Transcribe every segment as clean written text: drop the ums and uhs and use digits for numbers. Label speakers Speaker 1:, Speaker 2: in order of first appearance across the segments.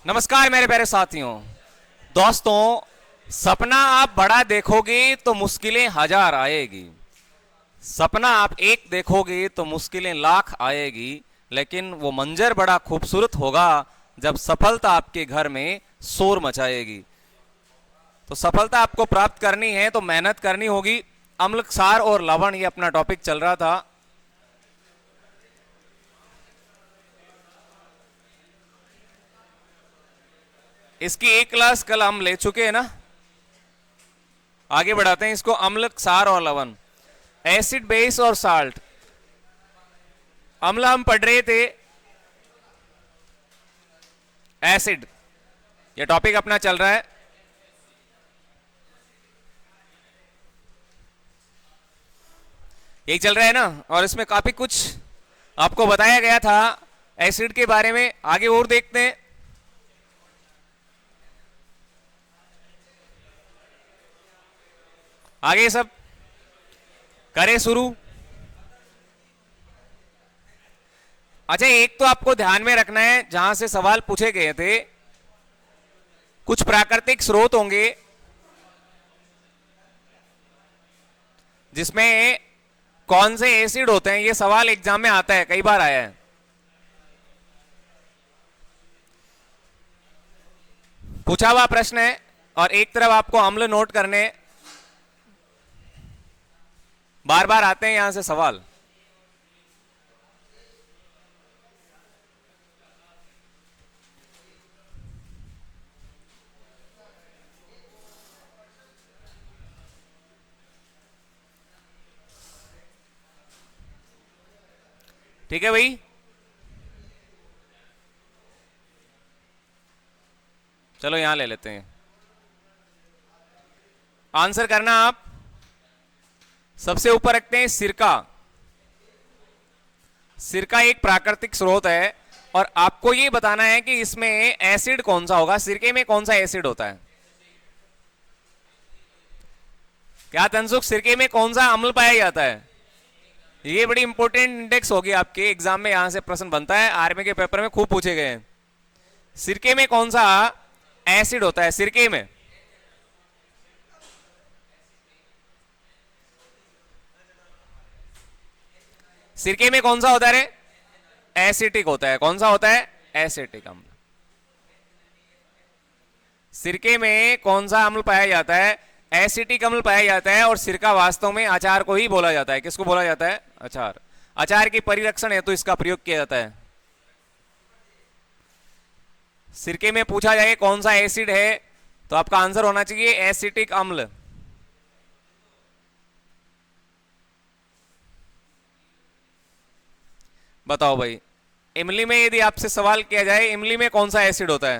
Speaker 1: नमस्कार मेरे प्यारे साथियों। दोस्तों, सपना आप बड़ा देखोगे तो मुश्किलें हजार आएगी। सपना आप एक देखोगे तो मुश्किलें लाख आएगी, लेकिन वो मंजर बड़ा खूबसूरत होगा जब सफलता आपके घर में शोर मचाएगी। तो सफलता आपको प्राप्त करनी है तो मेहनत करनी होगी। अम्ल, क्षार और लवण, ये अपना टॉपिक चल रहा था। इसकी एक क्लास कल हम ले चुके हैं ना। आगे बढ़ाते हैं इसको। अम्ल, क्षार और लवण, एसिड, बेस और साल्ट। अम्ल हम पढ़ रहे थे, एसिड ये टॉपिक अपना चल रहा है। यही चल रहा है ना, और इसमें काफी कुछ आपको बताया गया था एसिड के बारे में। आगे और देखते हैं। आगे सब करें शुरू। अच्छा, एक तो आपको ध्यान में रखना है, जहां से सवाल पूछे गए थे, कुछ प्राकृतिक स्रोत होंगे जिसमें कौन से एसिड होते हैं। ये सवाल एग्जाम में आता है, कई बार आया है। पूछा हुआ प्रश्न है, और एक तरफ आपको अम्ल नोट करने, बार बार आते हैं यहां से सवाल। ठीक है भाई, चलो यहां ले लेते हैं। आंसर करना आप। सबसे ऊपर रखते हैं सिरका। सिरका एक प्राकृतिक स्रोत है, और आपको ये बताना है कि इसमें एसिड कौन सा होगा। सिरके में कौन सा एसिड होता है? क्या तंसुख, सिरके में कौन सा अम्ल पाया जाता है? ये बड़ी इंपॉर्टेंट इंडेक्स होगी आपके एग्जाम में। यहां से प्रश्न बनता है, आर्मी के पेपर में खूब पूछे गए हैं। सिरके में कौन सा एसिड होता है? सिरके में सिरके में कौन सा होता है? एसिटिक होता है। कौन सा होता है? एसिटिक अम्ल। सिरके में कौन सा अम्ल पाया जाता है? एसिटिक अम्ल पाया जाता है। और सिरका वास्तव में अचार को ही बोला जाता है। किसको बोला जाता है? अचार। अचार की परिरक्षण है तो इसका प्रयोग किया जाता है। सिरके में पूछा जाए कौन सा एसिड है, तो आपका आंसर होना चाहिए एसिटिक अम्ल। बताओ भाई, इमली में यदि आपसे सवाल किया जाए इमली में कौन सा एसिड होता है,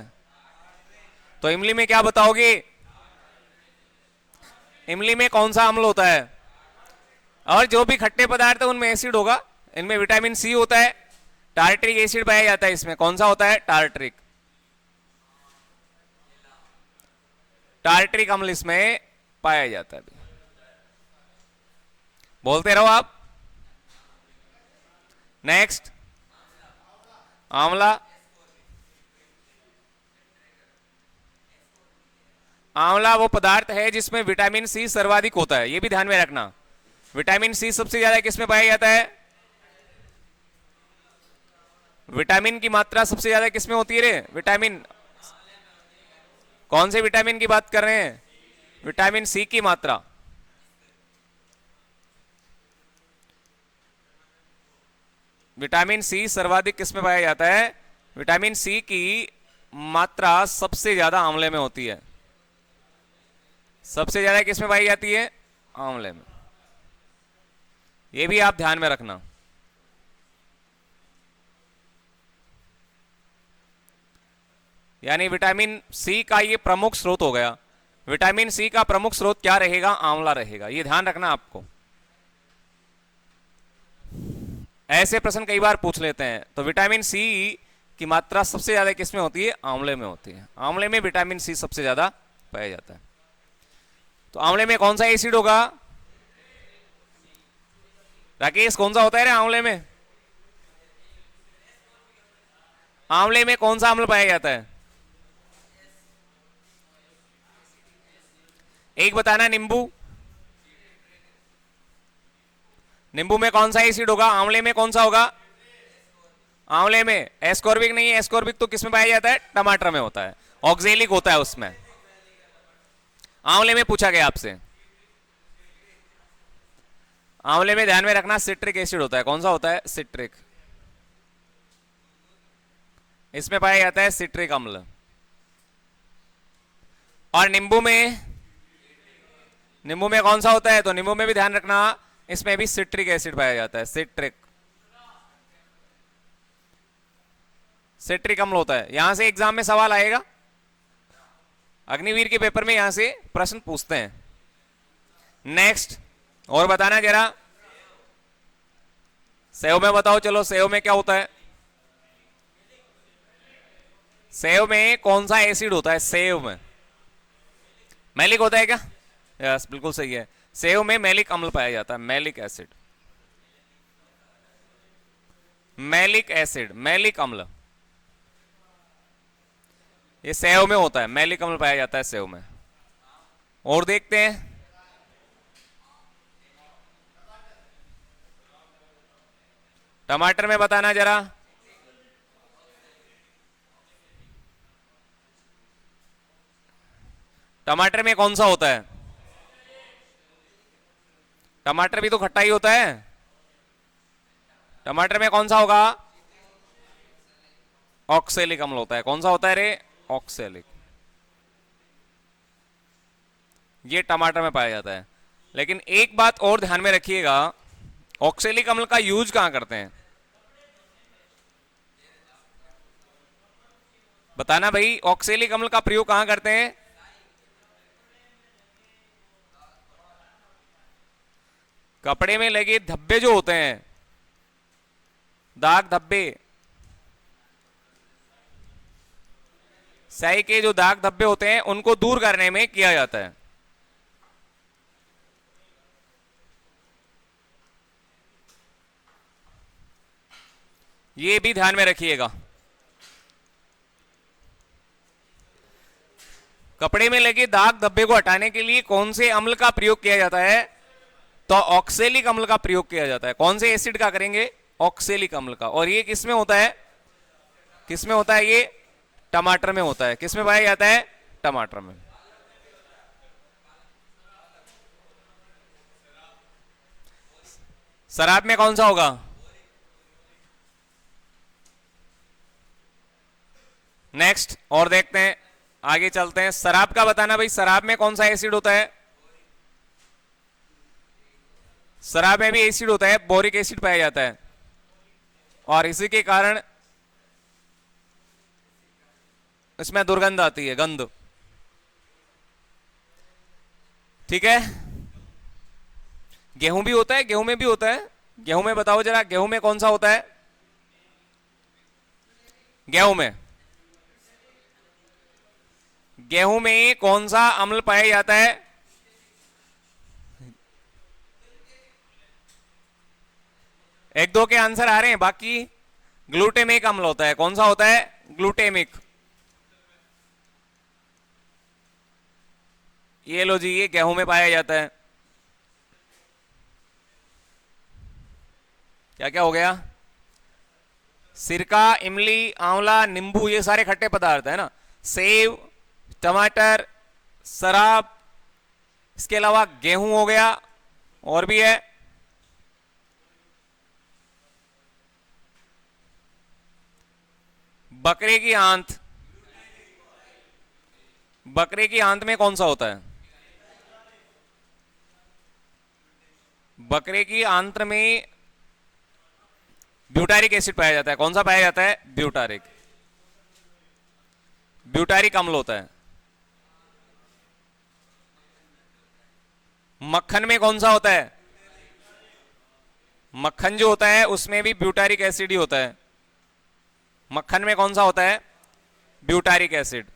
Speaker 1: तो इमली में क्या बताओगे? इमली में कौन सा अम्ल होता है? और जो भी खट्टे पदार्थ है उनमें एसिड होगा। इनमें विटामिन सी होता है, टार्ट्रिक एसिड पाया जाता है। इसमें कौन सा होता है? टार्ट्रिक। टार्ट्रिक अम्ल इसमें पाया जाता है। बोलते रहो आप। नेक्स्ट, आंवला। आंवला वो पदार्थ है जिसमें विटामिन सी सर्वाधिक होता है, ये भी ध्यान में रखना। विटामिन सी सबसे ज्यादा किसमें पाया जाता है? विटामिन की मात्रा सबसे ज्यादा किसमें होती है रे? विटामिन, कौन से विटामिन की बात कर रहे हैं? विटामिन सी की मात्रा। विटामिन सी सर्वाधिक किसमें पाया जाता है? विटामिन सी की मात्रा सबसे ज्यादा आंवले में होती है। सबसे ज्यादा किसमें पाई जाती है? आंवले में। यह भी आप ध्यान में रखना। यानी विटामिन सी का ये प्रमुख स्रोत हो गया। विटामिन सी का प्रमुख स्रोत क्या रहेगा? आंवला रहेगा। ये ध्यान रखना आपको। ऐसे प्रश्न कई बार पूछ लेते हैं। तो विटामिन सी की मात्रा सबसे ज्यादा किसमें होती है? आंवले में होती है। आंवले में विटामिन सी सबसे ज्यादा पाया जाता है। तो आंवले में कौन सा एसिड होगा? राकेश, कौन सा होता है रे आंवले में? आंवले में कौन सा अम्ल पाया जाता है? एक बताना नींबू, नींबू में कौन सा एसिड होगा, आंवले में कौन सा होगा, आंवले में एस्कॉर्बिक नहीं है, एस्कॉर्बिक तो किसमें पाया जाता है, टमाटर में होता है, ऑक्जेलिक होता है उसमें। आंवले में पूछा गया आपसे, आंवले में ध्यान में रखना सिट्रिक एसिड होता है, कौन सा होता है, सिट्रिक, इसमें पाया जाता है सिट्रिक अम्ल। और नींबू में, नींबू में कौन सा होता है, तो नींबू में भी ध्यान रखना इसमें भी सिट्रिक एसिड पाया जाता है, सिट्रिक, सिट्रिक अम्ल होता है। यहां से एग्जाम में सवाल आएगा, अग्निवीर के पेपर में यहां से प्रश्न पूछते हैं। नेक्स्ट और बताना जरा, सेव में बताओ, चलो सेव में क्या होता है, सेव में कौन सा एसिड होता है, सेव में मैलिक होता है क्या, यस बिल्कुल सही है, सेव में मैलिक अम्ल पाया जाता है, malic acid, malic acid, malic अम्ल, ये सेव में होता है, मैलिक अम्ल पाया जाता है सेव में। और देखते हैं, टमाटर में बताना जरा, टमाटर में कौन सा होता है, टमाटर भी तो खट्टा ही होता है, टमाटर में कौन सा होगा, ऑक्सेलिक अम्ल होता है, कौन सा होता है रे, ऑक्सेलिक, ये टमाटर में पाया जाता है। लेकिन एक बात और ध्यान में रखिएगा, ऑक्सेलिक अम्ल का यूज कहां करते हैं, बताना भाई, ऑक्सेलिक अम्ल का प्रयोग कहां करते हैं, कपड़े में लगे धब्बे जो होते हैं, दाग धब्बे, स्याही के जो दाग धब्बे होते हैं उनको दूर करने में किया जाता है। ये भी ध्यान में रखिएगा, कपड़े में लगे दाग धब्बे को हटाने के लिए कौन से अम्ल का प्रयोग किया जाता है, तो ऑक्सेलिक अम्ल का प्रयोग किया जाता है। कौन से एसिड का करेंगे, ऑक्सेलिक अम्ल का। और ये किसमें होता है, किसमें होता है, ये टमाटर में होता है, किसमें पाया जाता है, टमाटर में। शराब में कौन सा होगा, नेक्स्ट और देखते हैं, आगे चलते हैं। शराब का बताना भाई, शराब में कौन सा एसिड होता है, शराब में भी एसिड होता है, बोरिक एसिड पाया जाता है, और इसी के कारण इसमें दुर्गंध आती है, गंध, ठीक है। गेहूं भी होता है, गेहूं में भी होता है, गेहूं में बताओ जरा, गेहूं में कौन सा होता है, गेहूं में, गेहूं में कौन सा अम्ल पाया जाता है, एक दो के आंसर आ रहे हैं, बाकी ग्लूटेमिक अम्ल होता है, कौन सा होता है, ग्लूटेमिक, ये लो जी, ये गेहूं में पाया जाता है। क्या क्या हो गया, सिरका, इमली, आंवला, नींबू, ये सारे खट्टे पदार्थ है ना, सेब, टमाटर, शराब, इसके अलावा गेहूं हो गया, और भी है, बकरे की आंत, बकरे की आंत में कौन सा होता है, बकरे की आंत में ब्यूटारिक एसिड पाया जाता है, कौन सा पाया जाता है, ब्यूटारिक, ब्यूटारिक अम्ल होता है। मक्खन में कौन सा होता है, मक्खन जो होता है उसमें भी ब्यूटारिक एसिड ही होता है, मक्खन में कौन सा होता है, ब्यूटारिक एसिड।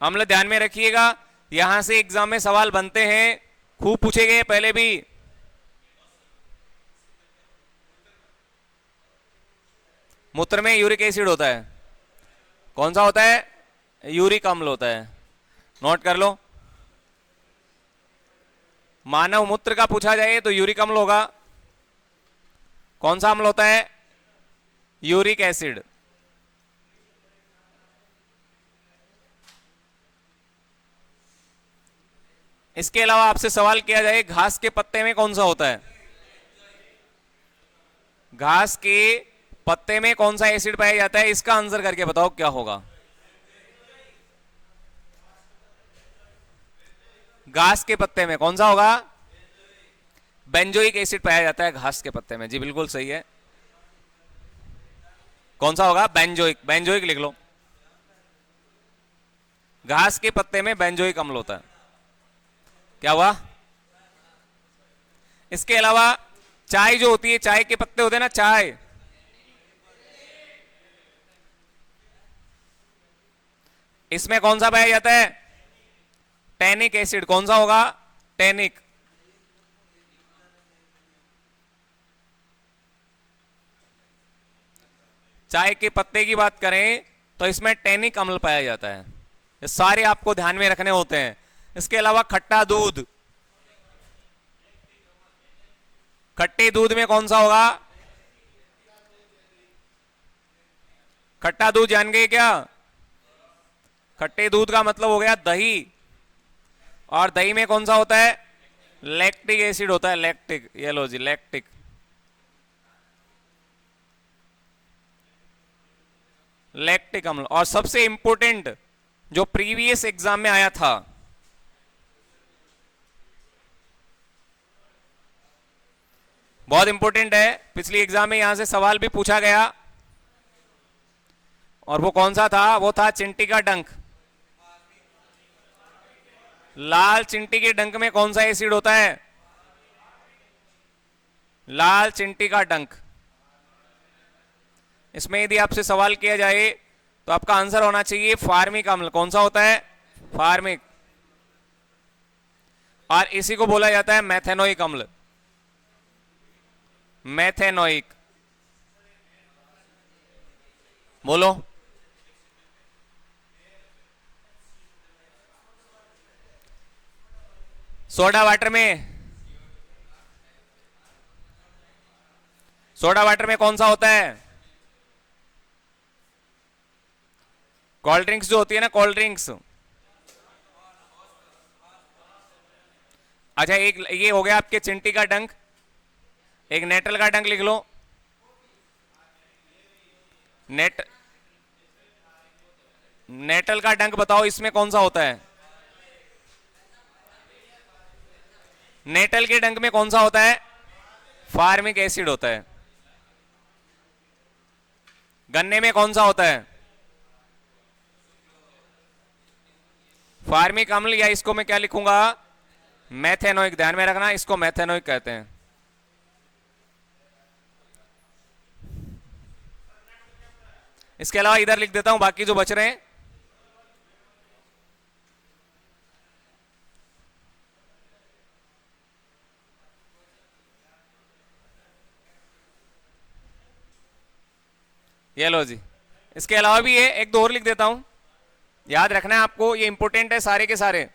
Speaker 1: अम्ल ध्यान में रखिएगा, यहां से एग्जाम में सवाल बनते हैं, खूब पूछे गए पहले भी। मूत्र में यूरिक एसिड होता है, कौन सा होता है? यूरिक अम्ल होता है। नोट कर लो। मानव मूत्र का पूछा जाए तो यूरिक अम्ल होगा। कौन सा अम्ल होता है? Uric acid. इसके अलावा आपसे सवाल किया जाए घास के पत्ते में कौन सा होता है? घास के पत्ते में कौन सा एसिड पाया जाता है? इसका आंसर करके बताओ क्या होगा। घास के पत्ते में कौन सा होगा? बेंजोइक एसिड पाया जाता है घास के पत्ते में। जी बिल्कुल सही है। कौन सा होगा? बेंजोइक। बेंजोइक लिख लो। घास के पत्ते में बेंजोइक अम्ल होता है। क्या हुआ? इसके अलावा चाय जो होती है, चाय के पत्ते होते हैं ना, चाय, इसमें कौन सा पाया जाता है? Tannic acid. कौन सा होगा? टैनिक। चाय के पत्ते की बात करें तो इसमें टैनिक अम्ल पाया जाता है। ये सारे आपको ध्यान में रखने होते हैं। इसके अलावा खट्टा दूध, खट्टे दूध में कौन सा होगा? खट्टा दूध जान गए क्या? खट्टे दूध का मतलब हो गया दही। और दही में कौन सा होता है? लैक्टिक एसिड होता है। लैक्टिक। ये लो जी, लैक्टिक। लैक्टिक अम्ल। और सबसे इंपॉर्टेंट जो प्रीवियस एग्जाम में आया था, बहुत इंपॉर्टेंट है, पिछली एग्जाम में यहां से सवाल भी पूछा गया, और वो कौन सा था? वो था चिंटी का डंक। लाल चिंटी के डंक में कौन सा एसिड होता है? लाल चिंटी का डंक। इसमें यदि आपसे सवाल किया जाए तो आपका आंसर होना चाहिए फार्मिक अम्ल। कौन सा होता है? फार्मिक। और इसी को बोला जाता है मैथेनोइक अम्ल। मैथेनोइक। बोलो। सोडा वाटर में, सोडा वाटर में कौन सा होता है? कोल्ड ड्रिंक्स जो होती है ना, कोल्ड ड्रिंक्स। अच्छा, एक ये हो गया आपके चिंटी का डंक। एक नेटल का डंक लिख लो। नेटल का डंक बताओ इसमें कौन सा होता है? नेटल के डंक में कौन सा होता है? फार्मिक एसिड होता है। गन्ने में कौन सा होता है? फार्मिक अम्ल, या इसको मैं क्या लिखूंगा? मैथेनोइक। ध्यान में रखना, इसको मैथेनोइक कहते हैं। इसके अलावा इधर लिख देता हूं बाकी जो बच रहे हैं। ये लो जी। इसके अलावा भी है, एक दो और लिख देता हूं, याद रखना है आपको, ये इंपॉर्टेंट है सारे के सारे।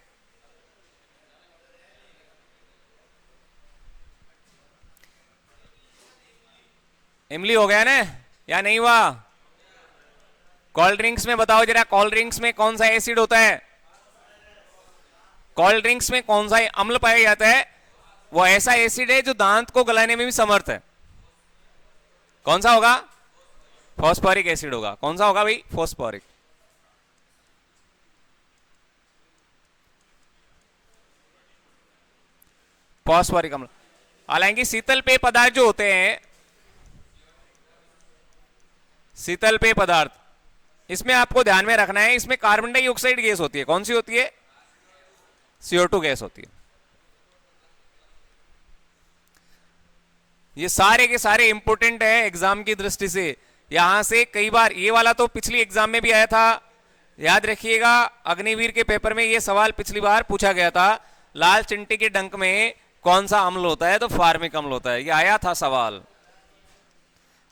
Speaker 1: इमली हो गया ना, या नहीं हुआ? कोल्ड ड्रिंक्स में बताओ जरा, कोल्ड ड्रिंक्स में कौन सा एसिड होता है? कोल्ड ड्रिंक्स में कौन सा अम्ल पाया जाता है? वो ऐसा एसिड है जो दांत को गलाने में भी समर्थ है। कौन सा होगा? फॉस्फोरिक एसिड होगा। कौन सा होगा भाई? फॉस्फोरिक। फॉस्फोरिक अम्ल। हालांकि शीतल पेय पदार्थ जो होते हैं, शीतल पेय पदार्थ, इसमें आपको ध्यान में रखना है, इसमें कार्बन डाइऑक्साइड गैस होती है। कौन सी होती है? CO2 गैस होती है। ये सारे के सारे इंपॉर्टेंट है एग्जाम की दृष्टि से। यहां से कई बार ये वाला तो पिछली एग्जाम में भी आया था, याद रखिएगा। अग्निवीर के पेपर में ये सवाल पिछली बार पूछा गया था, लाल चिंटी के डंक में कौन सा अम्ल होता है? तो फार्मिक अम्ल होता है। ये आया था सवाल,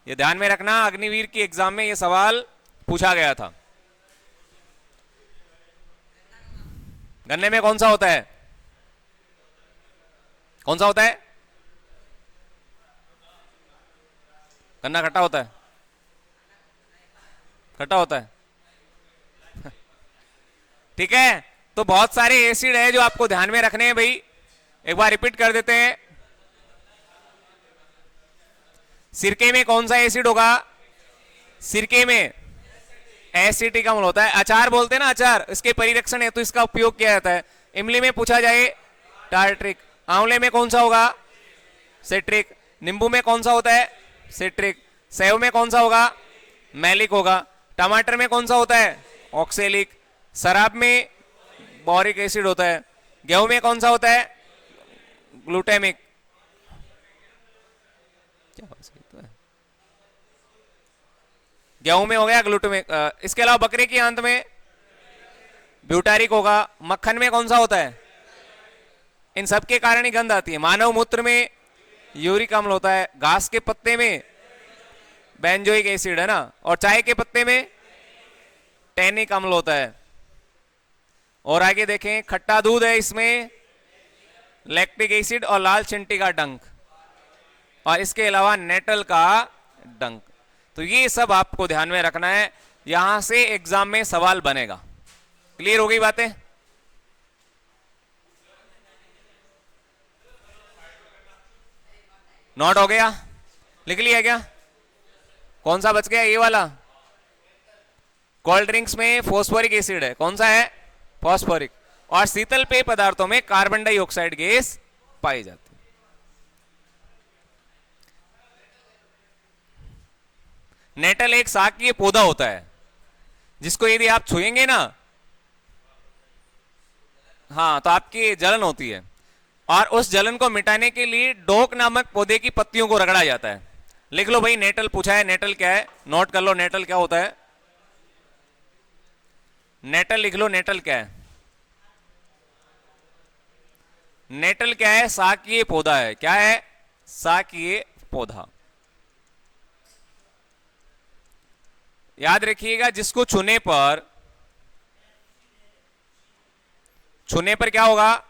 Speaker 1: ये ध्यान में रखना। अग्निवीर की एग्जाम में ये सवाल पूछा गया था। गन्ने में कौन सा होता है? कौन सा होता है? गन्ना खट्टा होता है, खट्टा होता है। ठीक है, तो बहुत सारे एसिड है जो आपको ध्यान में रखने हैं भाई, एक बार रिपीट कर देते हैं। सिरके में कौन सा एसिड होगा? सिरके में एसिटिक अम्ल होता है। अचार बोलते हैं ना, अचार, इसके परिरक्षण है तो इसका उपयोग किया जाता है। इमली में पूछा जाए टार्ट्रिक। आंवले में कौन सा होगा? सिट्रिक। नींबू में कौन सा होता है? सिट्रिक। सेव में कौन सा होगा? मैलिक होगा। टमाटर में कौन सा होता है? ऑक्सेलिक। शराब में बोरिक एसिड होता है। गेहूं में कौन सा होता है? ग्लूटामिक। क्या तो है? गेहूं में हो गया ग्लूटामिक। इसके अलावा बकरे की आंत में ब्यूटारिक होगा। मक्खन में कौन सा होता है? इन सब के कारण ही गंध आती है। मानव मूत्र में यूरिक अम्ल होता है। घास के पत्ते में बेंजोइक एसिड है ना, और चाय के पत्ते में टैनिक अम्ल होता है। और आगे देखें, खट्टा दूध है, इसमें लैक्टिक एसिड और लाल चिंटी का डंक, और इसके अलावा नेटल का डंक। तो ये सब आपको ध्यान में रखना है, यहां से एग्जाम में सवाल बनेगा। क्लियर हो गई बातें? नोट हो गया? लिख लिया क्या? कौन सा बच गया? ये वाला। कोल्ड ड्रिंक्स में फॉस्फोरिक एसिड है, कौन सा है? फॉस्फोरिक। और शीतल पेय पदार्थों में कार्बन डाइऑक्साइड गैस पाई जाती है। नेटल एक शाकीय पौधा होता है जिसको यदि आप छुएंगे ना, हाँ, तो आपकी जलन होती है, और उस जलन को मिटाने के लिए डोक नामक पौधे की पत्तियों को रगड़ा जाता है। लिख लो भाई, नेटल पूछा है, नेटल क्या है? नोट कर लो, नेटल क्या होता है? नेटल लिख लो, नेटल क्या है? नेटल क्या है? शाकीय पौधा है। क्या है? शाकीय पौधा। याद रखिएगा, जिसको छूने पर क्या होगा?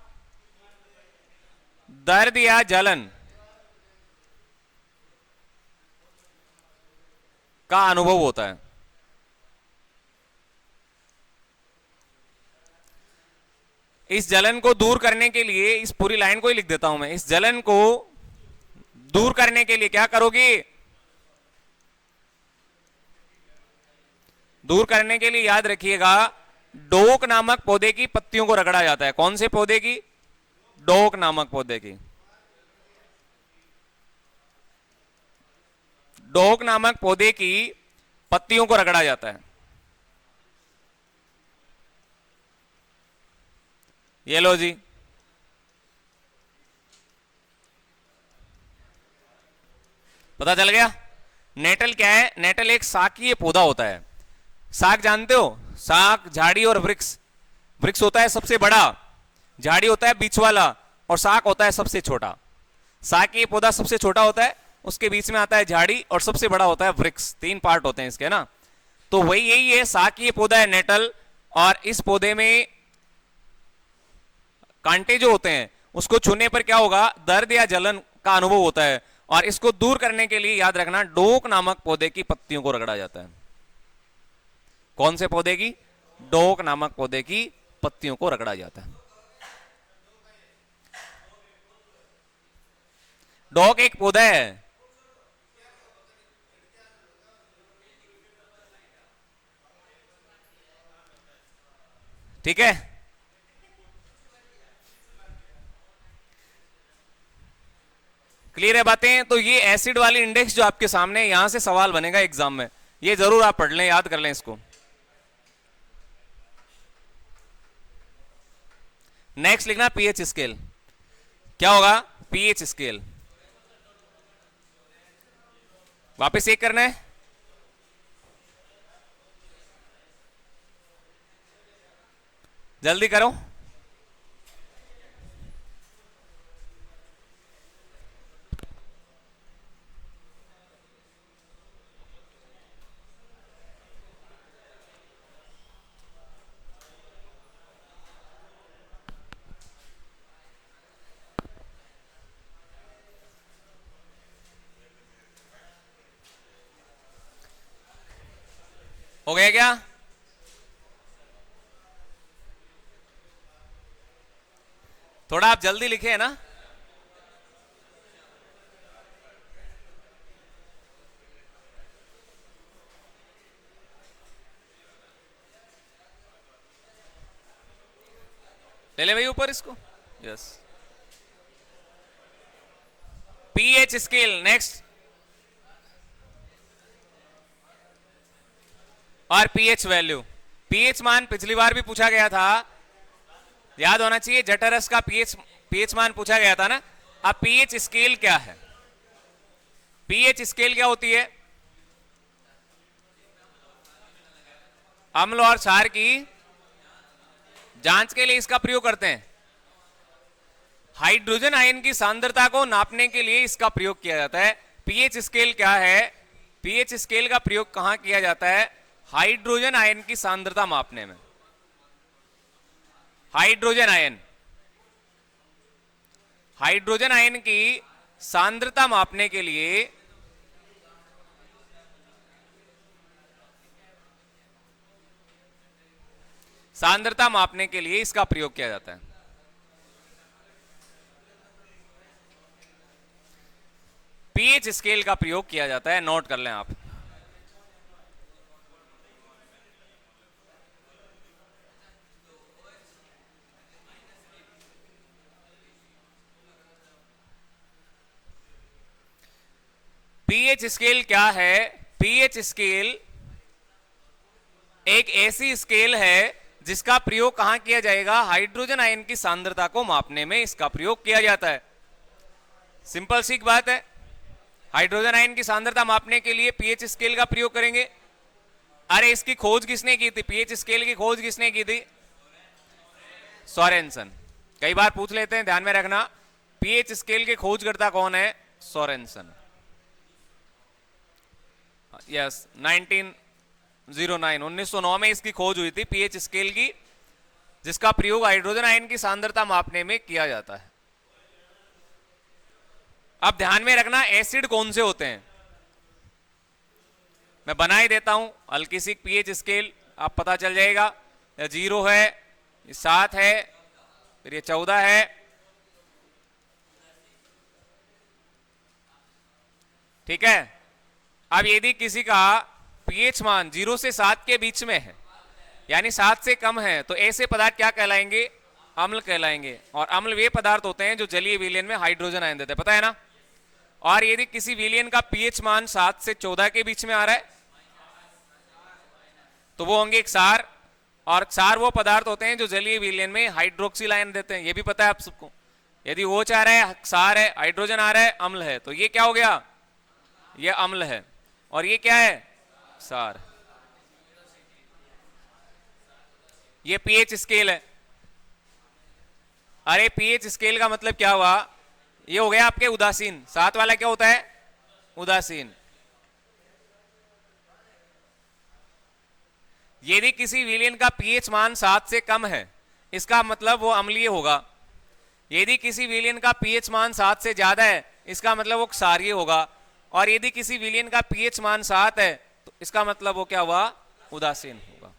Speaker 1: दर्द या जलन का अनुभव होता है। इस जलन को दूर करने के लिए, इस पूरी लाइन को ही लिख देता हूं मैं, इस जलन को दूर करने के लिए क्या करोगी? दूर करने के लिए याद रखिएगा, डोक नामक पौधे की पत्तियों को रगड़ा जाता है। कौन से पौधे की? डोक नामक पौधे की। डोक नामक पौधे की पत्तियों को रगड़ा जाता है। ये लो जी, पता चल गया? नेटल क्या है? नेटल एक शाकीय पौधा होता है। शाक जानते हो? शाक, झाड़ी और वृक्ष। वृक्ष होता है सबसे बड़ा, झाड़ी होता है बीच वाला, और शाक होता है सबसे छोटा। शाकीय पौधा सबसे छोटा होता है, उसके बीच में आता है झाड़ी, और सबसे बड़ा होता है वृक्ष। 3 पार्ट होते हैं इसके ना। तो वही यही है, शाकीय पौधा है नेटल। और इस पौधे में कांटे जो होते हैं, उसको छूने पर क्या होगा? दर्द या जलन का अनुभव होता है। और इसको दूर करने के लिए याद रखना, डोक नामक पौधे की पत्तियों को रगड़ा जाता है। कौन से पौधे की? डोक नामक पौधे की पत्तियों को रगड़ा जाता है। डोक एक पौधा है। ठीक है, क्लियर है बातें? तो ये एसिड वाली इंडेक्स जो आपके सामने, यहां से सवाल बनेगा एग्जाम में, ये जरूर आप पढ़ लें, याद कर लें इसको। नेक्स्ट लिखना पीएच स्केल। क्या होगा? PH scale. वापस एक करना है। जल्दी करो। हो गया क्या? थोड़ा आप जल्दी लिखे है ना। ले ले भाई ऊपर इसको। Yes, pH scale next. और पीएच वैल्यू, पीएच मान पिछली बार भी पूछा गया था, याद होना चाहिए। जठरस का पीएच पीएच मान पूछा गया था ना। अब पीएच स्केल क्या है? पीएच स्केल क्या होती है? अम्ल और क्षार की जांच के लिए इसका प्रयोग करते हैं। हाइड्रोजन आयन की सांद्रता को नापने के लिए इसका प्रयोग किया जाता है। पीएच स्केल क्या है? पीएच स्केल का प्रयोग कहां किया जाता है? हाइड्रोजन आयन की सांद्रता मापने में। हाइड्रोजन आयन की सांद्रता मापने के लिए इसका प्रयोग किया जाता है। पीएच स्केल का प्रयोग किया जाता है, नोट कर लें आप। पीएच स्केल क्या है? पीएच स्केल एक ऐसी स्केल है जिसका प्रयोग कहां किया जाएगा? हाइड्रोजन आयन की सांद्रता को मापने में इसका प्रयोग किया जाता है। सिंपल सी बात है। हाइड्रोजन आयन की सांद्रता मापने के लिए पीएच स्केल का प्रयोग करेंगे। अरे इसकी खोज किसने की थी? पीएच स्केल की खोज किसने की थी? सोरेनसन। कई बार पूछ लेते हैं, ध्यान में रखना। पीएच स्केल के खोजकर्ता कौन है? सोरेनसन। यस, 1909 में इसकी खोज हुई थी पीएच स्केल की, जिसका प्रयोग हाइड्रोजन आयन की सांद्रता मापने में किया जाता है। अब ध्यान में रखना, एसिड कौन से होते हैं मैं बना ही देता हूं। हल्की सी पीएच स्केल आप पता चल जाएगा। 0 है, 7 है, फिर ये 14 है, ठीक है। अब यदि किसी का पीएच मान 0 से 7 के बीच में है, यानी 7 से कम है, तो ऐसे पदार्थ क्या कहलाएंगे? अम्ल कहलाएंगे। और अम्ल वे पदार्थ होते हैं जो जलीय विलयन में हाइड्रोजन आयन देते हैं, पता है ना। और यदि किसी विलयन का पीएच मान 7 से 14 के बीच में आ रहा है, तो वो होंगे क्षार। और क्षार वो पदार्थ होते हैं जो जलीय विलयन में हाइड्रोक्सिल आयन देते हैं, ये भी पता है आप सबको। यदि वो चाह रहा है क्षार है, हाइड्रोजन आ रहा है, अम्ल है, तो ये क्या हो गया? ये अम्ल है। और ये क्या है? क्षार। ये पीएच स्केल है। अरे पीएच स्केल का मतलब क्या हुआ? ये हो गया आपके उदासीन। 7 वाला क्या होता है? उदासीन। यदि किसी विलयन का पीएच मान 7 से कम है, इसका मतलब वो अम्लीय होगा। यदि किसी विलयन का पीएच मान 7 से ज्यादा है, इसका मतलब वो क्षारीय होगा। और यदि किसी विलयन का पीएच मान 7 है, तो इसका मतलब वो क्या हुआ? उदासीन होगा।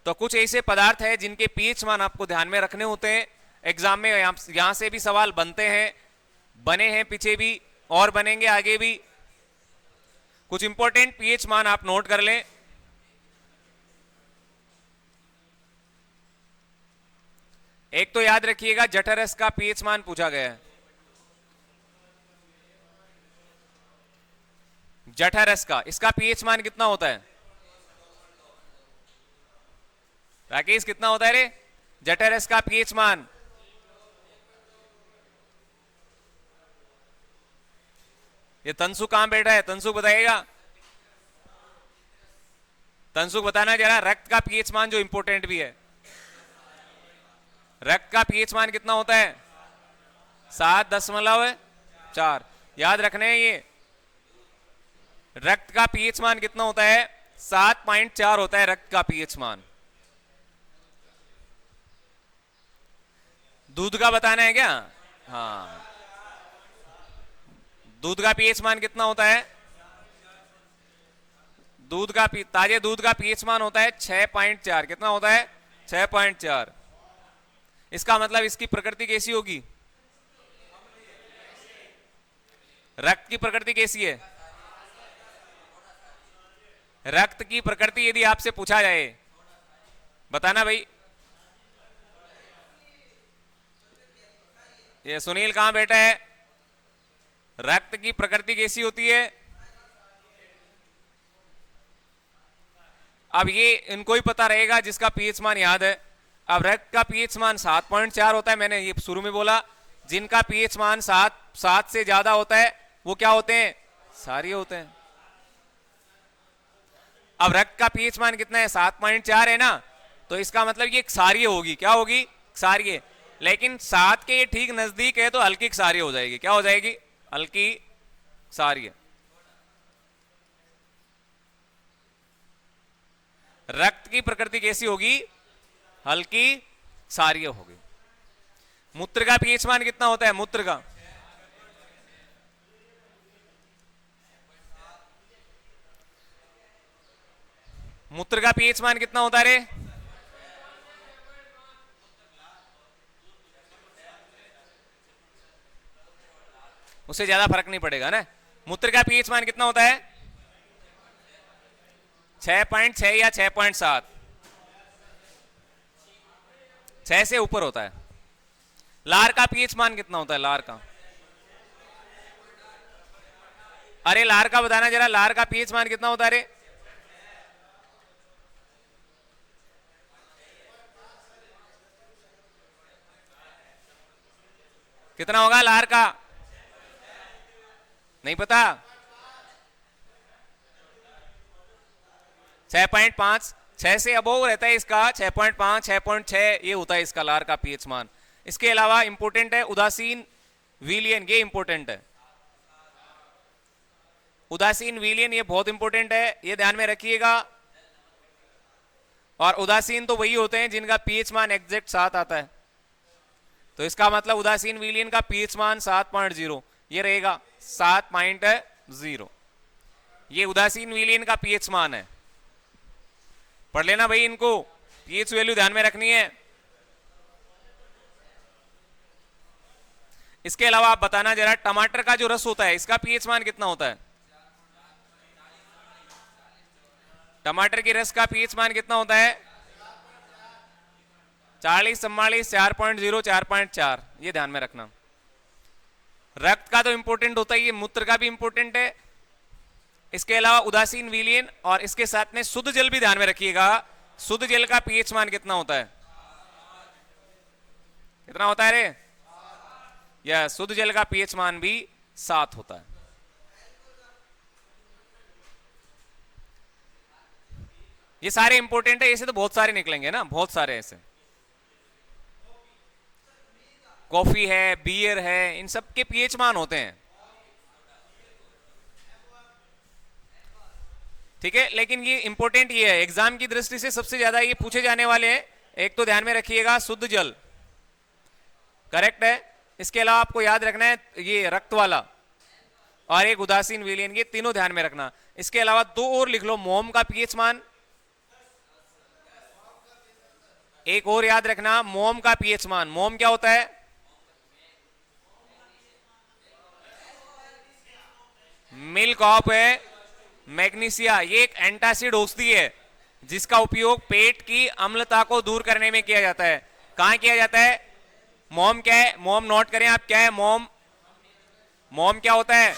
Speaker 1: तो कुछ ऐसे पदार्थ हैं जिनके पीएच मान आपको ध्यान में रखने होते हैं। एग्जाम में यहां से भी सवाल बनते हैं, बने हैं पीछे भी और बनेंगे आगे भी। कुछ इंपॉर्टेंट पीएच मान आप नोट कर लें। एक तो याद रखिएगा, जठरस का पीएच मान पूछा गया है। जठरस का, इसका पीएच मान कितना होता है? राकेश कितना होता है रे जठरस का पीएच मान? ये तंसु कहां बैठा है? तंसु बताइएगा। तंसु बताना जरा। रक्त का पीएच मान जो इंपॉर्टेंट भी है, रक्त का पीएच मान कितना होता है? 7.4। याद रखने हैं ये। रक्त का पीएच मान कितना होता है? 7.4 होता है रक्त का पीएच मान। दूध का बताना है क्या? हाँ, दूध का पीएच मान कितना होता है? ताजे दूध का पीएच मान होता है 6.4। कितना होता है? 6.4। इसका मतलब इसकी प्रकृति कैसी होगी? रक्त की प्रकृति कैसी है? रक्त की प्रकृति यदि आपसे पूछा जाए, बताना भाई। ये सुनील कहां बैठा है? रक्त की प्रकृति कैसी होती है? अब ये इनको ही पता रहेगा जिसका पीएच मान याद है। अब रक्त का पीएच मान 7.4 होता है, मैंने ये शुरू में बोला। जिनका पीएच मान 7 से ज्यादा होता है वो क्या होते हैं? क्षारीय होते हैं। अब रक्त का पीएच मान कितना है? 7.4 है ना, तो इसका मतलब ये क्षारीय होगी। क्या होगी? क्षारीय। लेकिन 7 के ये ठीक नजदीक है तो हल्की क्षारीय हो जाएगी। क्या हो जाएगी? हल्की क्षारीय। रक्त की प्रकृति कैसी होगी? हल्की क्षारीय होगी। मूत्र का पीएच मान कितना होता है? मूत्र का पीएच मान कितना होता है रे? उससे ज्यादा फर्क नहीं पड़ेगा ना। मूत्र का पीएच मान कितना होता है? 6.6 या 6.7। 6 से ऊपर होता है। लार का पीएच मान कितना होता है? लार का, अरे लार का बताना जरा, लार का पीएच मान कितना होता है रे? कितना होगा लार का? नहीं पता? 6.5। 6 से अबोव रहता है इसका। 6.5, 6.6 ये होता है इसका लार का पीएच मान। इसके अलावा इंपोर्टेंट है उदासीन विलयन। ये इंपोर्टेंट है, उदासीन विलयन ये बहुत इंपोर्टेंट है, ये ध्यान में रखिएगा। और उदासीन तो वही होते हैं जिनका पीएच मान एग्जैक्ट 7 आता है। तो इसका मतलब उदासीन विलयन का पीएच मान 7.0 ये रहेगा। 7.0 ये उदासीन विलयन का पीएच मान है। पढ़ लेना भाई, इनको पीएच वैल्यू ध्यान में रखनी है। इसके अलावा आप बताना जरा, टमाटर का जो रस होता है इसका पीएच मान कितना होता है? टमाटर के रस का पीएच मान कितना होता है? 40, 44, 4.0, 4.4 ये ध्यान में रखना। रक्त का तो इंपोर्टेंट होता ही है, मूत्र का भी इंपोर्टेंट है। इसके अलावा उदासीन विलयन और इसके साथ में शुद्ध जल भी ध्यान में रखिएगा। शुद्ध जल का पीएच मान कितना होता है? कितना होता है रे? या शुद्ध जल का पीएच मान भी 7 होता है। ये सारे इंपोर्टेंट है। ऐसे तो बहुत सारे निकलेंगे ना, बहुत सारे ऐसे। कॉफी है, बियर है, इन सब के पीएच मान होते हैं, ठीक है। लेकिन ये इंपॉर्टेंट ये है, एग्जाम की दृष्टि से सबसे ज्यादा ये पूछे जाने वाले हैं। एक तो ध्यान में रखिएगा शुद्ध जल, करेक्ट है। इसके अलावा आपको याद रखना है ये रक्त वाला और एक उदासीन विलयन, ये तीनों ध्यान में रखना। इसके अलावा 2 और लिख लो, मोम का पीएच मान। एक और याद रखना, मोम का पीएच मान। मोम क्या होता है? मिल्क ऑफ है मैग्नीशिया। ये एक एंटासिड औषधि है जिसका उपयोग पेट की अम्लता को दूर करने में किया जाता है। कहां किया जाता है? मोम क्या है? मोम नोट करें आप, क्या है मोम? मोम क्या होता है?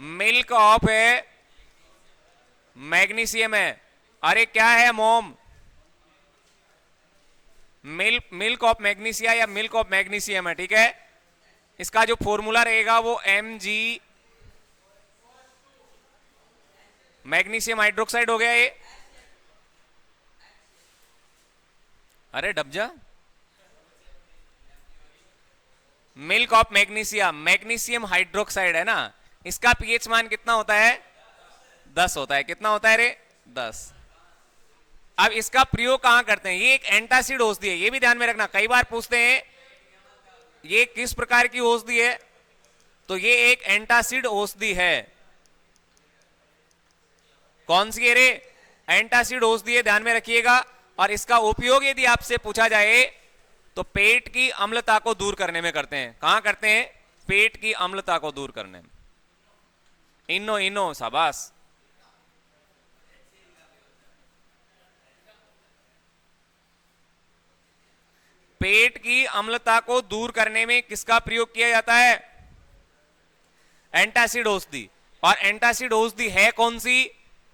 Speaker 1: मिल्क ऑफ है मैग्नीशियम है। अरे क्या है मोम? मिल्क ऑफ मैग्नीशिया या मिल्क ऑफ मैग्नीशियम है, ठीक है। इसका जो फॉर्मूला रहेगा वो Mg मैग्नीशियम हाइड्रोक्साइड हो गया ये। अरे डबजा, milk of magnesia, magnesium hydroxide है ना, इसका पीएच मान कितना होता है? 10 होता है। कितना होता है रे? 10। अब इसका प्रयोग कहां करते हैं? ये एक एंटासिड औषधि है, ये भी ध्यान में रखना। कई बार पूछते हैं ये किस प्रकार की औषधि है, तो ये एक एंटासिड औषधि है। कौन सी है रे? एंटासिड औषधि है, ध्यान में रखिएगा। और इसका उपयोग यदि आपसे पूछा जाए तो पेट की अम्लता को दूर करने में करते हैं। कहां करते हैं? पेट की अम्लता को दूर करने में। इनो इनो, शाबाश। पेट की अम्लता को दूर करने में किसका प्रयोग किया जाता है? एंटासिड औषधि। और एंटासिड औषधि है कौन सी?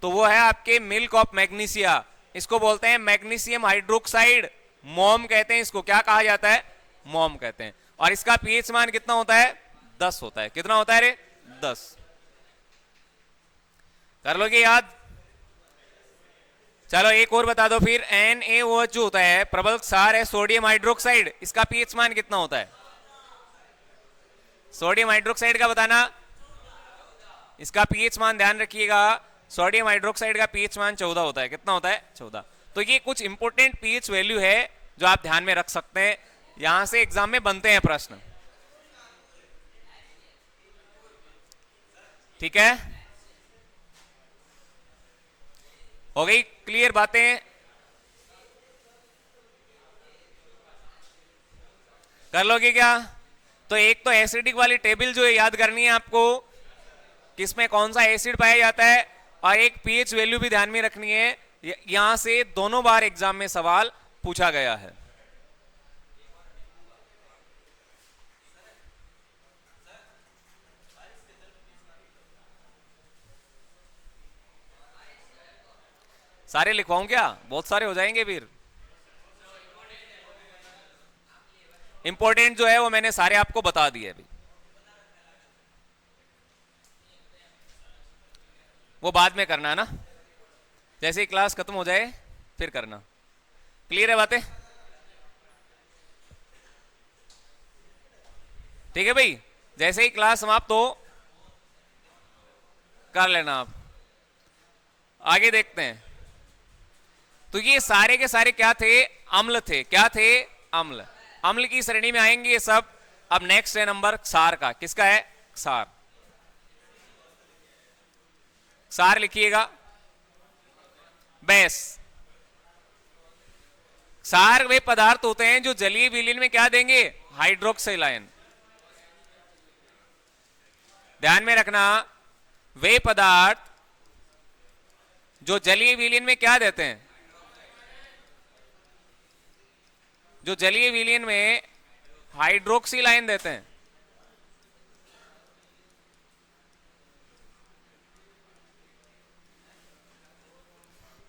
Speaker 1: तो वो है आपके मिल्क ऑफ मैग्नीशिया। इसको बोलते हैं मैग्नीशियम हाइड्रोक्साइड, मोम कहते हैं इसको। क्या कहा जाता है? मोम कहते हैं। और इसका पीएच मान कितना होता है? 10 होता है। कितना होता है रे? 10। कर लोगे याद? चलो एक और बता दो फिर। NaOH जो होता है प्रबल क्षार है, सोडियम हाइड्रोक्साइड, इसका पीएच मान कितना होता है? सोडियम हाइड्रोक्साइड का बताना। इसका पीएच मान ध्यान रखिएगा, सोडियम हाइड्रोक्साइड का पीएच मान 14 होता है। कितना होता है? 14। तो ये कुछ इंपोर्टेंट पीएच वैल्यू है जो आप ध्यान में रख सकते हैं, यहां से एग्जाम में बनते हैं प्रश्न। ठीक है, हो गई क्लियर बातें? कर लोगे क्या? तो एक तो एसिडिक वाली टेबल जो है याद करनी है आपको, किसमें कौन सा एसिड पाया जाता है, और एक पीएच वैल्यू भी ध्यान में रखनी है। यहां से दोनों बार एग्जाम में सवाल पूछा गया है। सारे लिखवाऊं क्या? बहुत सारे हो जाएंगे फिर। इंपॉर्टेंट जो है वो मैंने सारे आपको बता दिए अभी, वो बाद में करना है ना, जैसे ही क्लास खत्म हो जाए फिर करना। क्लियर है बातें? ठीक है भाई, जैसे ही क्लास समाप्त हो कर लेना आप। आगे देखते हैं। तो ये सारे के सारे क्या थे? अम्ल थे। क्या थे? अम्ल। अम्ल की श्रेणी में आएंगे ये सब। अब नेक्स्ट है नंबर क्षार का। किसका है? क्षार। क्षार लिखिएगा, बेस। क्षार वे पदार्थ होते हैं जो जलीय विलीन में क्या देंगे? Hydroxyl ion. ध्यान में रखना, वे पदार्थ जो जलीय विलीन में क्या देते हैं? जो जलीय विलीन में हाइड्रोक्सिल आयन देते हैं।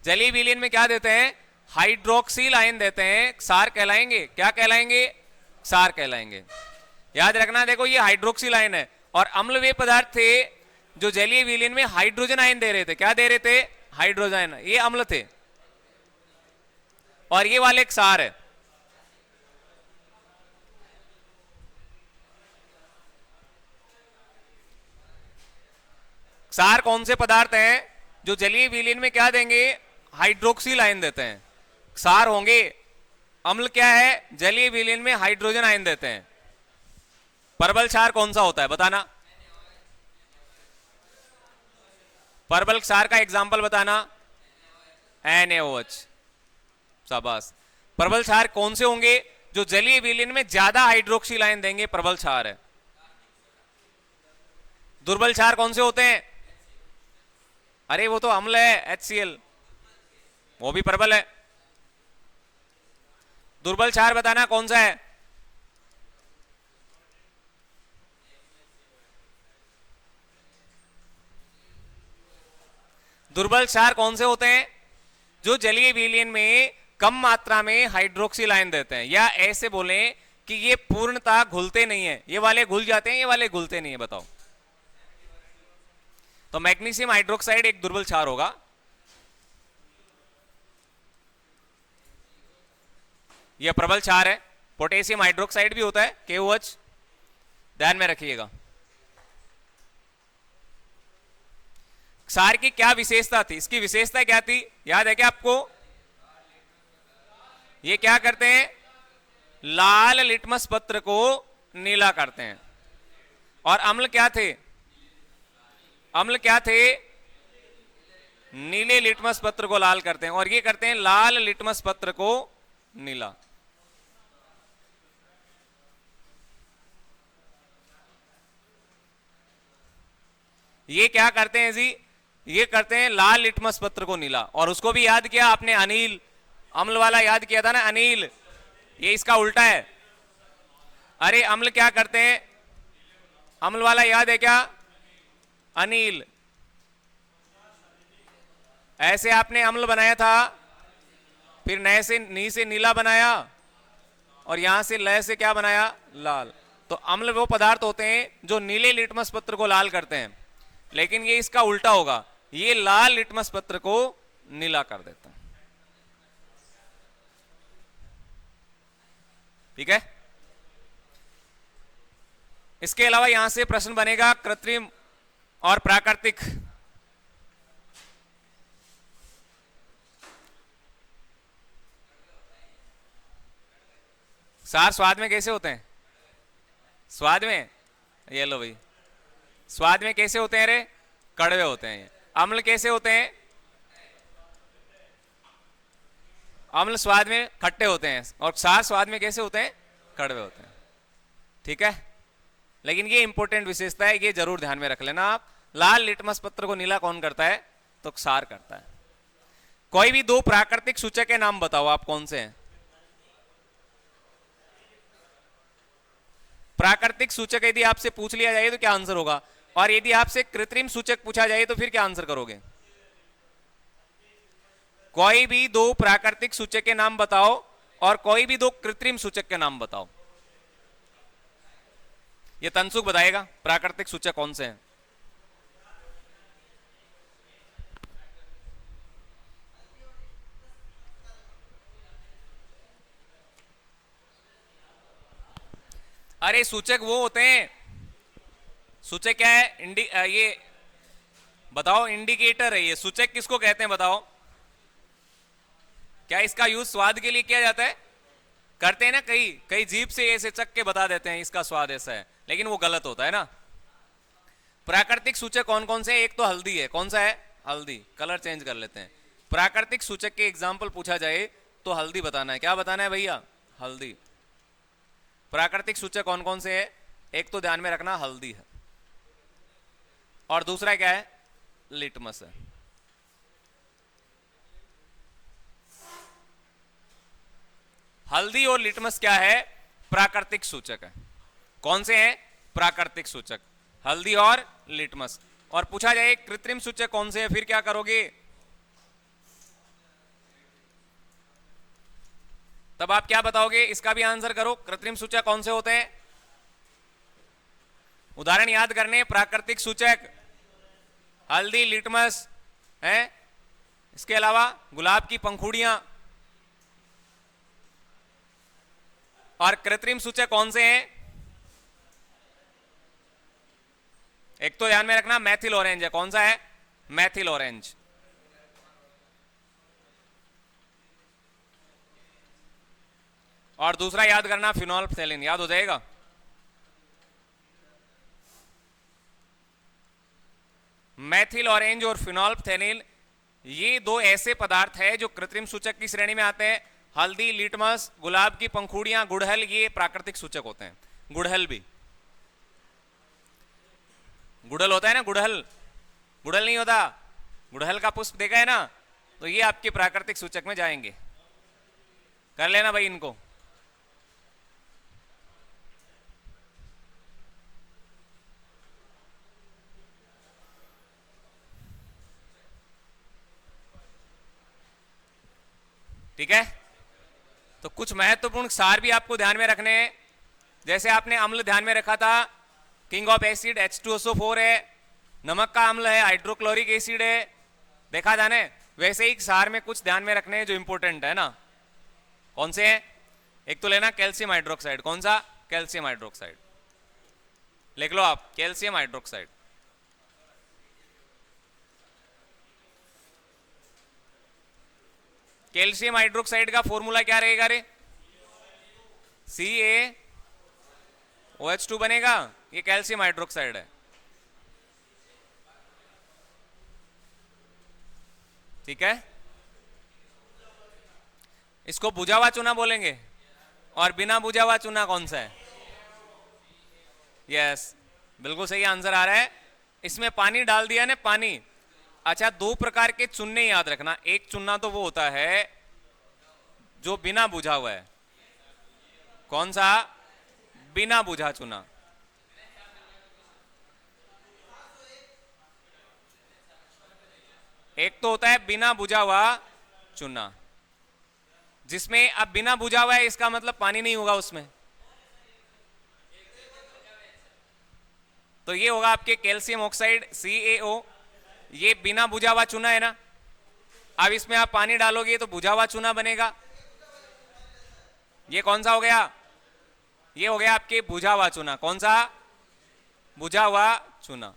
Speaker 1: जलीय विलीन में क्या देते हैं? हाइड्रोक्सिल आयन देते हैं। क्षार कहलाएंगे। क्या कहलाएंगे? क्षार कहलाएंगे। याद रखना, देखो ये हाइड्रोक्सिल आयन है, और अम्ल वे पदार्थ थे जो जलीय विलीन में हाइड्रोजन आयन दे रहे थे। क्या दे रहे थे? हाइड्रोजन। ये अम्ल थे, और ये वाले क्षार है। क्षार कौन से पदार्थ हैं जो जलीय विलीन में क्या देंगे? हाइड्रोक्सिल आयन देते हैं। क्षार होंगे। अम्ल क्या है? जलीय विलीन में हाइड्रोजन आयन देते हैं। परबल क्षार कौन सा होता है बताना? परबल क्षार का एग्जाम्पल बताना। NaOH। शाबाश। परबल क्षार कौन से होंगे? जो जलीय विलीन में ज्यादा हाइड्रोक्सिल आयन देंगे, प्रबल क्षार है। दुर्बल क्षार कौन से होते हैं? अरे वो तो अम्ल है, HCl, वो भी प्रबल है। दुर्बल क्षार बताना कौन सा है? दुर्बल क्षार कौन से होते हैं? जो जलीय विलयन में कम मात्रा में हाइड्रोक्सिल आयन देते हैं, या ऐसे बोलें कि ये पूर्णतः घुलते नहीं है। ये वाले घुल जाते हैं, ये वाले घुलते नहीं है। बताओ, तो मैग्नीशियम हाइड्रोक्साइड एक दुर्बल क्षार होगा। यह प्रबल क्षार है। पोटेशियम हाइड्रोक्साइड भी होता है, KOH, ध्यान में रखिएगा। क्षार की क्या विशेषता थी? इसकी विशेषता क्या थी, याद है क्या आपको? ये क्या करते हैं? लाल लिटमस पत्र को नीला करते हैं। और अम्ल क्या थे? अम्ल क्या थे? नीले लिटमस पत्र को लाल करते हैं, और ये करते हैं लाल लिटमस पत्र को नीला। ये क्या करते हैं जी, ये करते हैं लाल लिटमस पत्र को नीला। और उसको भी याद किया आपने, अनिल, अम्ल वाला याद किया था ना, अनिल, ये इसका उल्टा है। अरे अम्ल क्या करते हैं, अम्ल वाला याद है क्या, अनिल। ऐसे आपने अम्ल बनाया था, फिर नए से नी से नीला बनाया, और यहां से लय से क्या बनाया, लाल। तो अम्ल वो पदार्थ होते हैं जो नीले लिटमस पत्र को लाल करते हैं, लेकिन ये इसका उल्टा होगा, ये लाल लिटमस पत्र को नीला कर देता है। ठीक है। इसके अलावा यहां से प्रश्न बनेगा कृत्रिम और प्राकृतिक। सार स्वाद में कैसे होते हैं, स्वाद में, ये लो भाई, स्वाद में कैसे होते हैं, रे कड़वे होते हैं। अम्ल कैसे होते हैं, अम्ल स्वाद में खट्टे होते हैं, और क्षार स्वाद में कैसे होते हैं, कड़वे होते हैं। ठीक है, लेकिन ये इंपॉर्टेंट विशेषता है, ये जरूर ध्यान में रख लेना आप। लाल लिटमस पत्र को नीला कौन करता है, तो क्षार करता है। कोई भी दो प्राकृतिक सूचक के नाम बताओ आप, कौन से हैं प्राकृतिक सूचक। यदि आपसे पूछ लिया जाए तो क्या आंसर होगा, और यदि आपसे कृत्रिम सूचक पूछा जाए तो फिर क्या आंसर करोगे। कोई भी दो प्राकृतिक सूचक के नाम बताओ और कोई भी दो कृत्रिम सूचक के नाम बताओ। ये तनसुख बताएगा प्राकृतिक सूचक कौन से हैं। अरे सूचक वो होते हैं, सूचक क्या है, ये बताओ, इंडिकेटर है ये। सूचक किसको कहते हैं बताओ। क्या इसका यूज स्वाद के लिए किया जाता है, करते हैं ना, कई कई जीभ से ऐसे चख के बता देते हैं इसका स्वाद ऐसा है, लेकिन वो गलत होता है ना। प्राकृतिक सूचक कौन कौन से, एक तो हल्दी है, कौन सा है, हल्दी। कलर चेंज कर लेते हैं। प्राकृतिक सूचक के एग्जाम्पल पूछा जाए तो हल्दी बताना है। क्या बताना है भैया, हल्दी। प्राकृतिक सूचक कौन कौन से है, एक तो ध्यान में रखना हल्दी है, और दूसरा क्या है, लिटमस है। हल्दी और लिटमस क्या है, प्राकृतिक सूचक है। कौन से हैं, प्राकृतिक सूचक, हल्दी और लिटमस। और पूछा जाए कृत्रिम सूचक कौन से हैं, फिर क्या करोगे, तब आप क्या बताओगे, इसका भी आंसर करो। कृत्रिम सूचक कौन से होते हैं, उदाहरण याद करने, प्राकृतिक सूचक हल्दी लिटमस है, इसके अलावा गुलाब की पंखुड़ियां। और कृत्रिम सूचक कौन से हैं, एक तो ध्यान में रखना मैथिल ऑरेंज है। कौन सा है, मैथिल ऑरेंज। और दूसरा याद करना फिनोल्फ्थेलिन, याद हो जाएगा। मैथिल ऑरेंज और फिनोल्फ्थेलिन, ये दो ऐसे पदार्थ है जो कृत्रिम सूचक की श्रेणी में आते हैं। हल्दी, लिटमस, गुलाब की पंखुड़ियां, गुड़हल, ये प्राकृतिक सूचक होते हैं। गुड़हल भी, गुड़हल होता है ना, गुड़हल, गुड़हल नहीं होता, गुड़हल का पुष्प देखा है ना, तो ये आपके प्राकृतिक सूचक में जाएंगे। कर लेना भाई इनको। ठीक है, तो कुछ महत्वपूर्ण सार भी आपको ध्यान में रखने हैं। जैसे आपने अम्ल ध्यान में रखा था, किंग ऑफ एसिड H2SO4 है, नमक का अम्ल है, हाइड्रोक्लोरिक एसिड है, देखा जाने। वैसे ही सार में कुछ ध्यान में रखने हैं जो इंपॉर्टेंट है ना। कौन से हैं, एक तो लेना कैल्शियम हाइड्रोक्साइड। कौन सा, कैल्शियम हाइड्रोक्साइड, लिख लो आप, कैल्शियम हाइड्रोक्साइड। कैल्शियम हाइड्रोक्साइड का फॉर्मूला क्या रहेगा रे, CaOH2 बनेगा, ये कैल्शियम हाइड्रोक्साइड है। ठीक है, इसको बुझा हुआ चूना बोलेंगे। और बिना बुझा हुआ चूना कौन सा है? यस, बिल्कुल सही आंसर आ रहा है। इसमें पानी डाल दिया ना, पानी। अच्छा, दो प्रकार के चूने याद रखना। एक चूना तो वो होता है जो बिना बुझा हुआ है। कौन सा? बिना बुझा चूना। एक तो होता है बिना बुझा हुआ चूना, जिसमें अब बिना बुझा हुआ है, इसका मतलब पानी नहीं होगा उसमें। तो ये होगा आपके कैल्शियम ऑक्साइड CaO। ये बिना बुझा हुआ चूना है ना। अब इसमें आप पानी डालोगे तो बुझा हुआ चूना बनेगा। ये कौन सा हो गया? ये हो गया आपके बुझा हुआ चूना। कौन सा? बुझा हुआ चूना।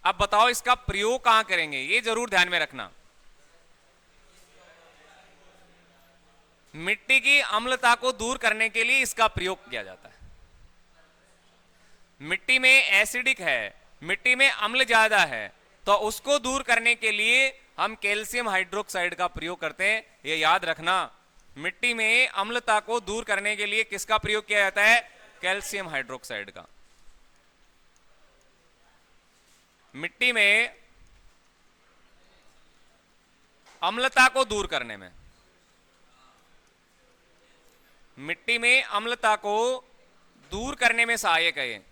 Speaker 1: अब बताओ इसका प्रयोग कहां करेंगे, ये जरूर ध्यान में रखना। मिट्टी की अम्लता को दूर करने के लिए इसका प्रयोग किया जाता है। मिट्टी में एसिडिक है, मिट्टी में अम्ल ज्यादा है, तो उसको दूर करने के लिए हम कैल्शियम हाइड्रोक्साइड का प्रयोग करते हैं। ये याद रखना, मिट्टी में अम्लता को दूर करने के लिए किसका प्रयोग किया जाता है? कैल्शियम हाइड्रोक्साइड का। मिट्टी में अम्लता को दूर करने में, मिट्टी में अम्लता को दूर करने में सहायक है ये।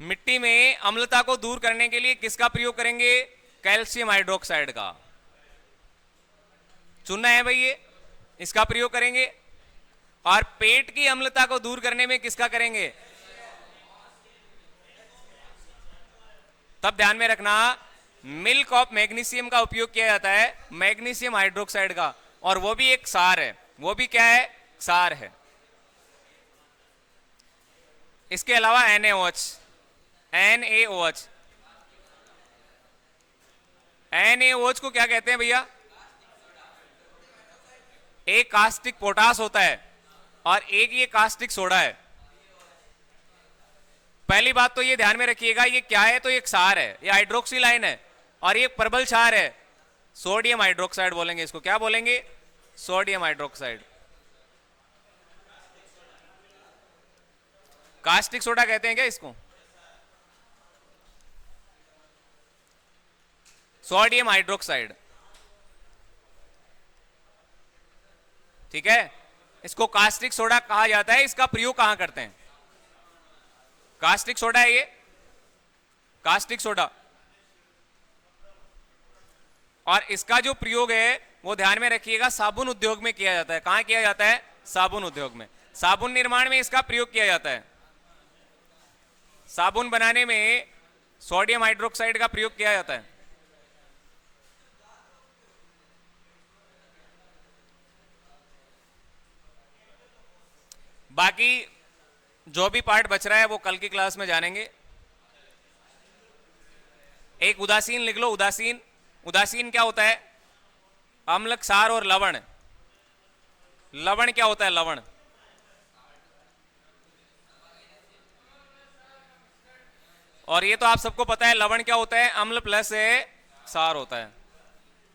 Speaker 1: मिट्टी में अम्लता को दूर करने के लिए किसका प्रयोग करेंगे? कैल्शियम हाइड्रोक्साइड का। चुनना है भाई, ये इसका प्रयोग करेंगे। और पेट की अम्लता को दूर करने में किसका करेंगे? तब ध्यान में रखना, मिल्क ऑफ मैग्नीशियम का उपयोग किया जाता है, मैग्नीशियम हाइड्रोक्साइड का। और वो भी एक क्षार है। वो भी क्या है? क्षार है। इसके अलावा NaOH, NaOH, NaOH को क्या कहते हैं भैया? एक कास्टिक पोटास होता है और एक ये कास्टिक सोडा है। पहली बात तो ये ध्यान में रखिएगा, ये क्या है? तो ये क्षार है, ये हाइड्रोक्सिल आयन है, और ये प्रबल क्षार है। सोडियम हाइड्रोक्साइड बोलेंगे इसको। क्या बोलेंगे? Sodium hydroxide. कास्टिक सोडा कहते हैं क्या इसको? सोडियम हाइड्रोक्साइड, ठीक है। इसको कास्टिक सोडा कहा जाता है। इसका प्रयोग कहां करते हैं? कास्टिक सोडा है ये, कास्टिक सोडा। और इसका जो प्रयोग है वो ध्यान में रखिएगा, साबुन उद्योग में किया जाता है। कहां किया जाता है? साबुन उद्योग में। साबुन निर्माण में इसका प्रयोग किया जाता है। साबुन बनाने में सोडियम हाइड्रोक्साइड का प्रयोग किया जाता है। बाकी जो भी पार्ट बच रहा है वो कल की क्लास में जानेंगे। एक उदासीन लिख लो। उदासीन, उदासीन क्या होता है? अम्ल, क्षार और लवण। लवण क्या होता है? लवण और ये तो आप सबको पता है। लवण क्या होता है? अम्ल प्लस क्षार होता है।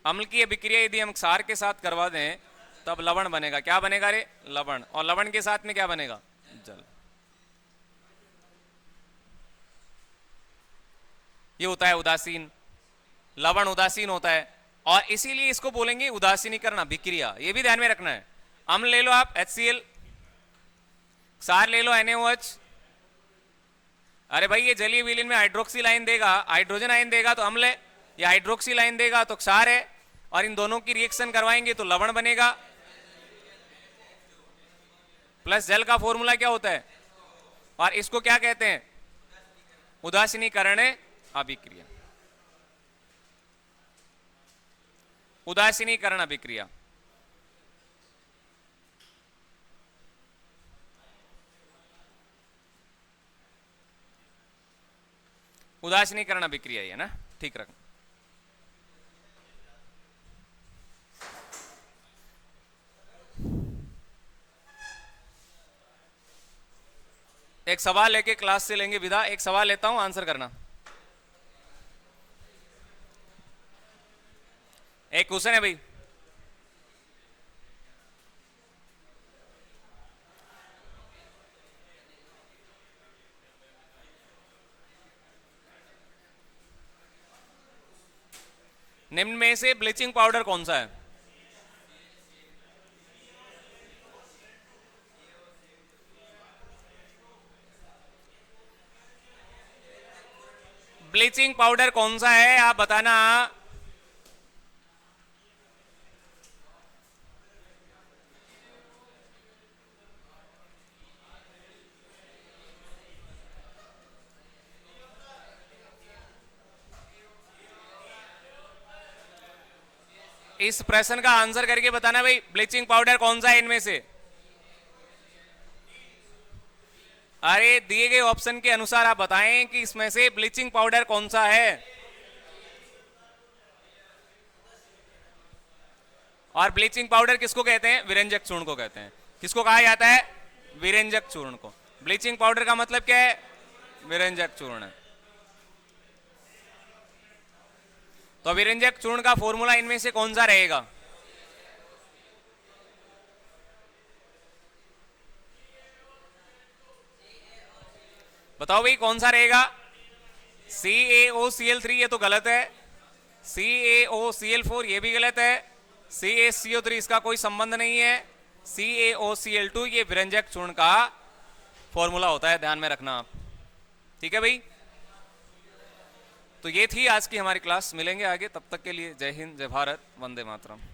Speaker 1: अम्ल की अभिक्रिया यदि हम क्षार के साथ करवा दें तब लवण बनेगा। क्या बनेगा रे? लवण। और लवण के साथ में क्या बनेगा? जल। ये होता है उदासीन। लवण उदासीन होता है और इसीलिए इसको बोलेंगे उदासीनीकरण अभिक्रिया। ये भी ध्यान में रखना है। अम्ल ले लो आप HCl, क्षार ले लो NaOH। अरे भाई ये जलीय विलीन में हाइड्रोक्सिल आयन देगा, हाइड्रोजन आयन देगा तो अम्ल है, या हाइड्रोक्सिल आयन देगा तो क्षार है, और इन दोनों की रिएक्शन करवाएंगे तो लवण बनेगा। प्लस जल का फॉर्मूला क्या होता है? और इसको क्या कहते हैं? उदासीनीकरण अभिक्रिया। उदासीनीकरण अभिक्रिया। उदासीनीकरण अभिक्रिया है ना, ठीक रखना। एक सवाल लेके क्लास से लेंगे विदा। एक सवाल लेता हूं, आंसर करना। एक क्वेश्चन है भाई, निम्न में से ब्लीचिंग पाउडर कौन सा है? ब्लीचिंग पाउडर कौन सा है आप बताना। इस प्रश्न का आंसर करके बताना भाई, ब्लीचिंग पाउडर कौन सा है इनमें से? अरे दिए गए ऑप्शन के अनुसार आप बताएं कि इसमें से ब्लीचिंग पाउडर कौन सा है। और ब्लीचिंग पाउडर किसको कहते हैं? विरंजक चूर्ण को कहते हैं। किसको कहा जाता है? विरंजक चूर्ण को। ब्लीचिंग पाउडर का मतलब क्या है? विरंजक चूर्ण। तो विरंजक चूर्ण का फॉर्मूला इनमें से कौन सा रहेगा? बताओ भाई कौन सा रहेगा? CaOCl3 ये तो गलत है, CaOCl4 ये भी गलत है, CaCO3 इसका कोई संबंध नहीं है, CaOCl2 ये विरंजक चूर्ण का फॉर्मूला होता है, ध्यान में रखना आप। ठीक है भाई, तो ये थी आज की हमारी क्लास। मिलेंगे आगे, तब तक के लिए जय हिंद, जय भारत, वंदे मातरम।